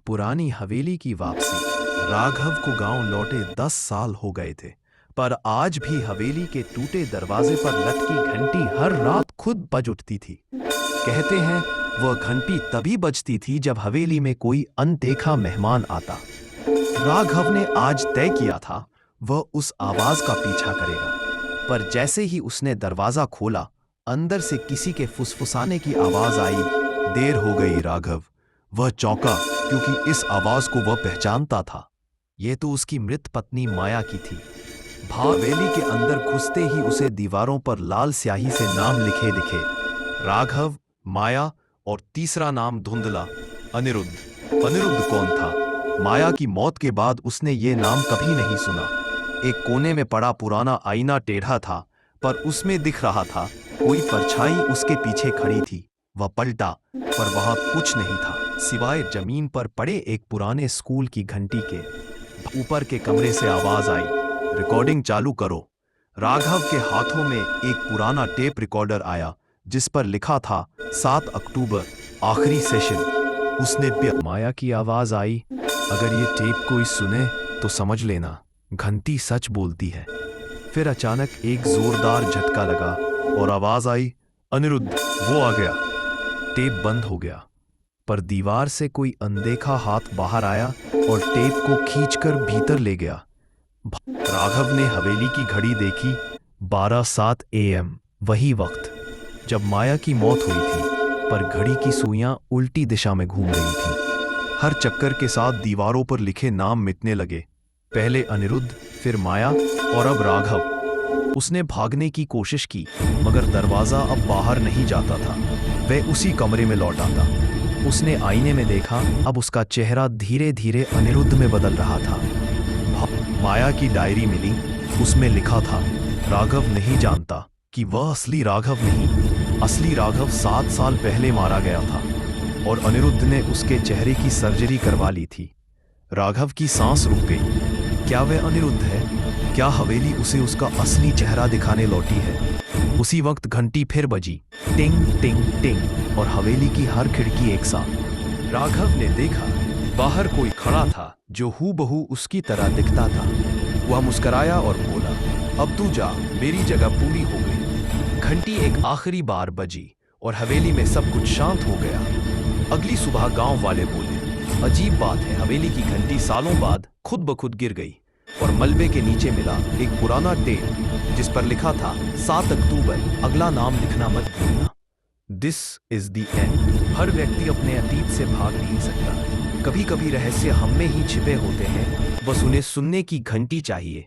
पुरानी हवेली की वापसी। राघव को गांव लौटे 10 साल हो गए थे, पर आज भी हवेली के टूटे दरवाजे पर लटकी घंटी हर रात खुद बज उठती थी। कहते हैं वह घंटी तभी बजती थी जब हवेली में कोई अनदेखा मेहमान आता। राघव ने आज तय किया था वह उस आवाज का पीछा करेगा, पर जैसे ही उसने दरवाजा खोला, अंदर से किसी के फुसफुसाने की आवाज आई। देर हो गई राघव। वह चौंका क्योंकि इस आवाज को वह पहचानता था। यह तो उसकी मृत पत्नी माया की थी। हवेली के अंदर घुसते ही उसे दीवारों पर लाल स्याही से नाम लिखे दिखे। राघव, माया और तीसरा नाम धुंधला, अनिरुद्ध। अनिरुद्ध कौन था? माया की मौत के बाद उसने ये नाम कभी नहीं सुना। एक कोने में पड़ा पुराना आईना टेढ़ा था, पर उसमें दिख रहा था कोई परछाई उसके पीछे खड़ी थी। वह पलटा, पर वहां कुछ नहीं था सिवाय जमीन पर पड़े एक पुराने स्कूल की घंटी के। ऊपर के कमरे से आवाज आई, रिकॉर्डिंग चालू करो। राघव के हाथों में एक पुराना टेप रिकॉर्डर आया जिस पर लिखा था 7 अक्टूबर, आखिरी सेशन। उसने माया की आवाज आई, अगर ये टेप कोई सुने तो समझ लेना घंटी सच बोलती है। फिर अचानक एक जोरदार झटका लगा और आवाज आई, अनिरुद्ध वो आ गया। टेप बंद हो गया, पर दीवार से कोई अनदेखा हाथ बाहर आया और टेप को खींचकर भीतर ले गया। राघव ने हवेली की घड़ी देखी, 12:07 AM, वही वक्त जब माया की मौत हुई थी, पर घड़ी की सुइयां उल्टी दिशा में घूम रही थी। हर चक्कर के साथ दीवारों पर लिखे नाम मिटने लगे, पहले अनिरुद्ध, फिर माया और अब राघव। उसने भागने की कोशिश की, मगर दरवाजा अब बाहर नहीं जाता था। वह उसी कमरे में लौट आता। उसने आईने में देखा, अब उसका चेहरा धीरे धीरे अनिरुद्ध में बदल रहा था। माया की डायरी मिली, उसमें लिखा था, राघव नहीं जानता कि वह असली राघव नहीं, असली राघव 7 साल पहले मारा गया था और अनिरुद्ध ने उसके चेहरे की सर्जरी करवा ली थी। राघव की सांस रुक गई। क्या वह अनिरुद्ध है? क्या हवेली उसे उसका असली चेहरा दिखाने लौटी है? उसी वक्त घंटी फिर बजी, टिंग टिंग टिंग, और हवेली की हर खिड़की एक साथ। राघव ने देखा बाहर कोई खड़ा था जो हूबहू उसकी तरह दिखता था। वह मुस्कराया और बोला, अब तू जा, मेरी जगह पूरी हो गई। घंटी एक आखिरी बार बजी और हवेली में सब कुछ शांत हो गया। अगली सुबह गांव वाले बोले, अजीब बात है, हवेली की घंटी सालों बाद खुद ब खुद गिर गई और मलबे के नीचे मिला एक पुराना टेप जिस पर लिखा था 7 अक्टूबर, अगला नाम लिखना मत भूलना। This is the end. हर व्यक्ति अपने अतीत से भाग नहीं सकता। कभी कभी रहस्य हम में ही छिपे होते हैं, बस उन्हें सुनने की घंटी चाहिए।